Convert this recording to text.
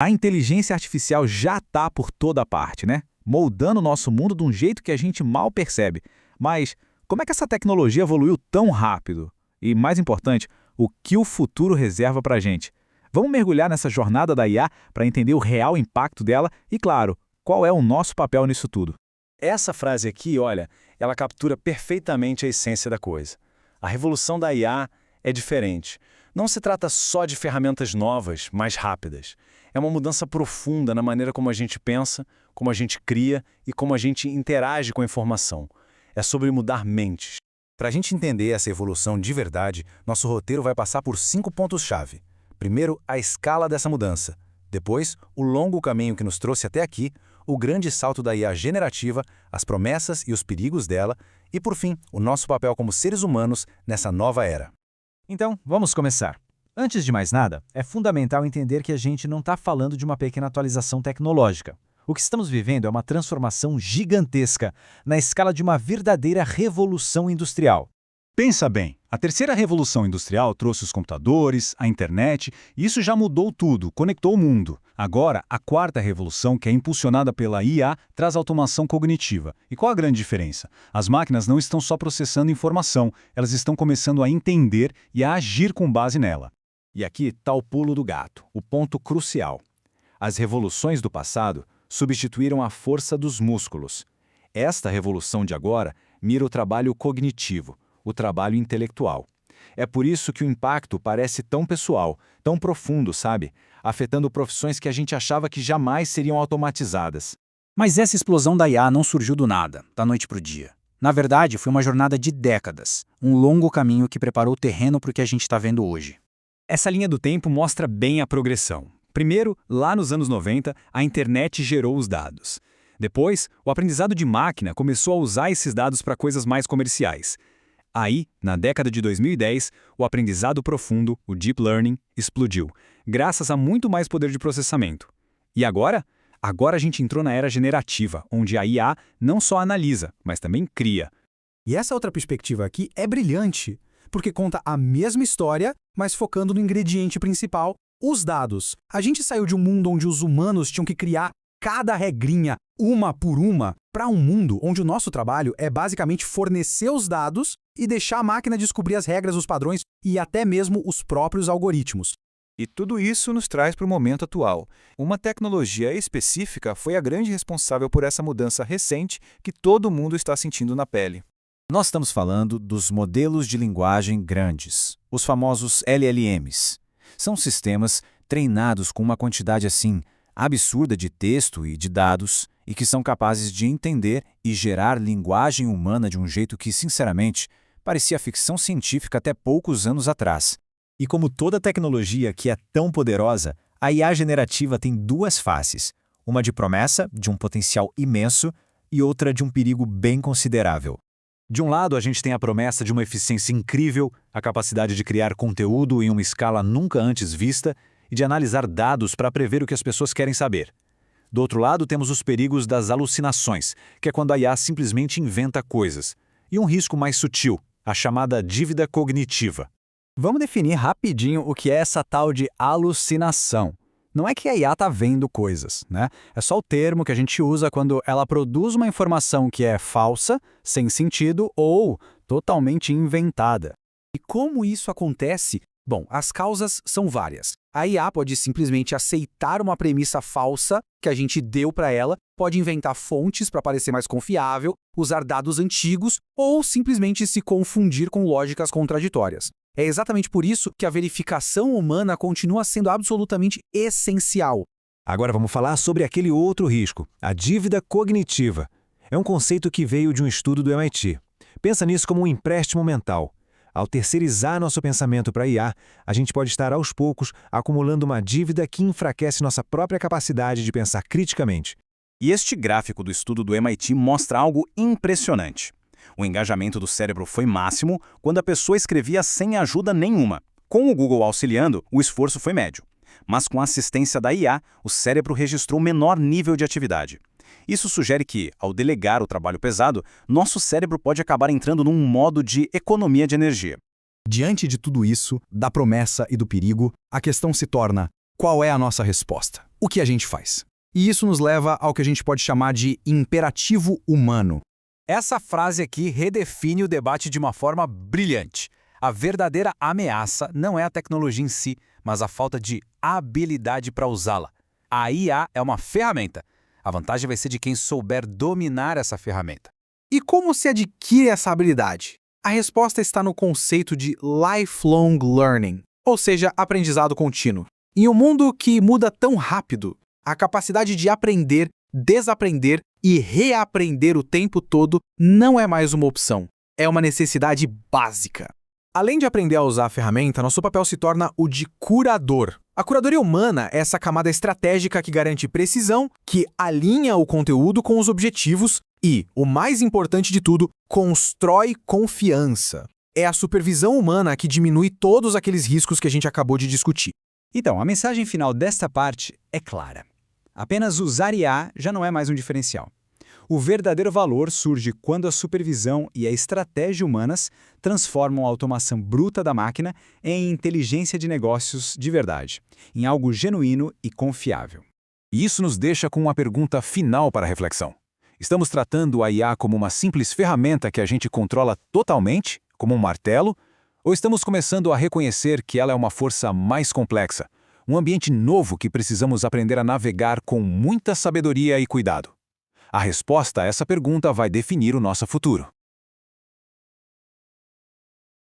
A inteligência artificial já está por toda parte, né? Moldando o nosso mundo de um jeito que a gente mal percebe. Mas como é que essa tecnologia evoluiu tão rápido? E, mais importante, o que o futuro reserva para a gente? Vamos mergulhar nessa jornada da IA para entender o real impacto dela e, claro, qual é o nosso papel nisso tudo. Essa frase aqui, olha, ela captura perfeitamente a essência da coisa. A revolução da IA é diferente. Não se trata só de ferramentas novas, mais rápidas. É uma mudança profunda na maneira como a gente pensa, como a gente cria e como a gente interage com a informação. É sobre mudar mentes. Para a gente entender essa evolução de verdade, nosso roteiro vai passar por 5 pontos-chave. Primeiro, a escala dessa mudança. Depois, o longo caminho que nos trouxe até aqui, o grande salto da IA generativa, as promessas e os perigos dela, e, por fim, o nosso papel como seres humanos nessa nova era. Então, vamos começar. Antes de mais nada, é fundamental entender que a gente não está falando de uma pequena atualização tecnológica. O que estamos vivendo é uma transformação gigantesca, na escala de uma verdadeira revolução industrial. Pensa bem, a terceira revolução industrial trouxe os computadores, a internet, e isso já mudou tudo, conectou o mundo. Agora, a quarta revolução, que é impulsionada pela IA, traz automação cognitiva. E qual a grande diferença? As máquinas não estão só processando informação, elas estão começando a entender e a agir com base nela. E aqui está o pulo do gato, o ponto crucial. As revoluções do passado substituíram a força dos músculos. Esta revolução de agora mira o trabalho cognitivo, o trabalho intelectual. É por isso que o impacto parece tão pessoal, tão profundo, sabe? Afetando profissões que a gente achava que jamais seriam automatizadas. Mas essa explosão da IA não surgiu do nada, da noite para o dia. Na verdade, foi uma jornada de décadas, um longo caminho que preparou o terreno para o que a gente está vendo hoje. Essa linha do tempo mostra bem a progressão. Primeiro, lá nos anos 90, a internet gerou os dados. Depois, o aprendizado de máquina começou a usar esses dados para coisas mais comerciais. Aí, na década de 2010, o aprendizado profundo, o Deep Learning, explodiu, graças a muito mais poder de processamento. E agora? Agora a gente entrou na era generativa, onde a IA não só analisa, mas também cria. E essa outra perspectiva aqui é brilhante, porque conta a mesma história, mas focando no ingrediente principal, os dados. A gente saiu de um mundo onde os humanos tinham que criar cada regrinha, uma por uma, para um mundo onde o nosso trabalho é basicamente fornecer os dados e deixar a máquina descobrir as regras, os padrões e até mesmo os próprios algoritmos. E tudo isso nos traz para o momento atual. Uma tecnologia específica foi a grande responsável por essa mudança recente que todo mundo está sentindo na pele. Nós estamos falando dos modelos de linguagem grandes, os famosos LLMs. São sistemas treinados com uma quantidade assim absurda de texto e de dados e que são capazes de entender e gerar linguagem humana de um jeito que, sinceramente, parecia ficção científica até poucos anos atrás. E como toda tecnologia que é tão poderosa, a IA generativa tem duas faces, uma de promessa, de um potencial imenso, e outra de um perigo bem considerável. De um lado, a gente tem a promessa de uma eficiência incrível, a capacidade de criar conteúdo em uma escala nunca antes vista e de analisar dados para prever o que as pessoas querem saber. Do outro lado, temos os perigos das alucinações, que é quando a IA simplesmente inventa coisas. E um risco mais sutil, a chamada dívida cognitiva. Vamos definir rapidinho o que é essa tal de alucinação. Não é que a IA está vendo coisas, né? É só o termo que a gente usa quando ela produz uma informação que é falsa, sem sentido ou totalmente inventada. E como isso acontece? Bom, as causas são várias. A IA pode simplesmente aceitar uma premissa falsa que a gente deu para ela, pode inventar fontes para parecer mais confiável, usar dados antigos ou simplesmente se confundir com lógicas contraditórias. É exatamente por isso que a verificação humana continua sendo absolutamente essencial. Agora vamos falar sobre aquele outro risco, a dívida cognitiva. É um conceito que veio de um estudo do MIT. Pensa nisso como um empréstimo mental. Ao terceirizar nosso pensamento para a IA, a gente pode estar aos poucos acumulando uma dívida que enfraquece nossa própria capacidade de pensar criticamente. E este gráfico do estudo do MIT mostra algo impressionante. O engajamento do cérebro foi máximo quando a pessoa escrevia sem ajuda nenhuma. Com o Google auxiliando, o esforço foi médio. Mas com a assistência da IA, o cérebro registrou menor nível de atividade. Isso sugere que, ao delegar o trabalho pesado, nosso cérebro pode acabar entrando num modo de economia de energia. Diante de tudo isso, da promessa e do perigo, a questão se torna: qual é a nossa resposta? o que a gente faz. E isso nos leva ao que a gente pode chamar de imperativo humano. Essa frase aqui redefine o debate de uma forma brilhante. A verdadeira ameaça não é a tecnologia em si, mas a falta de habilidade para usá-la. A IA é uma ferramenta. A vantagem vai ser de quem souber dominar essa ferramenta. E como se adquire essa habilidade? A resposta está no conceito de lifelong learning, ou seja, aprendizado contínuo. Em um mundo que muda tão rápido, a capacidade de aprender, desaprender e reaprender o tempo todo não é mais uma opção. É uma necessidade básica. Além de aprender a usar a ferramenta, nosso papel se torna o de curador. A curadoria humana é essa camada estratégica que garante precisão, que alinha o conteúdo com os objetivos e, o mais importante de tudo, constrói confiança. É a supervisão humana que diminui todos aqueles riscos que a gente acabou de discutir. Então, a mensagem final desta parte é clara. Apenas usar IA já não é mais um diferencial. O verdadeiro valor surge quando a supervisão e a estratégia humanas transformam a automação bruta da máquina em inteligência de negócios de verdade, em algo genuíno e confiável. E isso nos deixa com uma pergunta final para a reflexão. Estamos tratando a IA como uma simples ferramenta que a gente controla totalmente, como um martelo, ou estamos começando a reconhecer que ela é uma força mais complexa, um ambiente novo que precisamos aprender a navegar com muita sabedoria e cuidado? A resposta a essa pergunta vai definir o nosso futuro.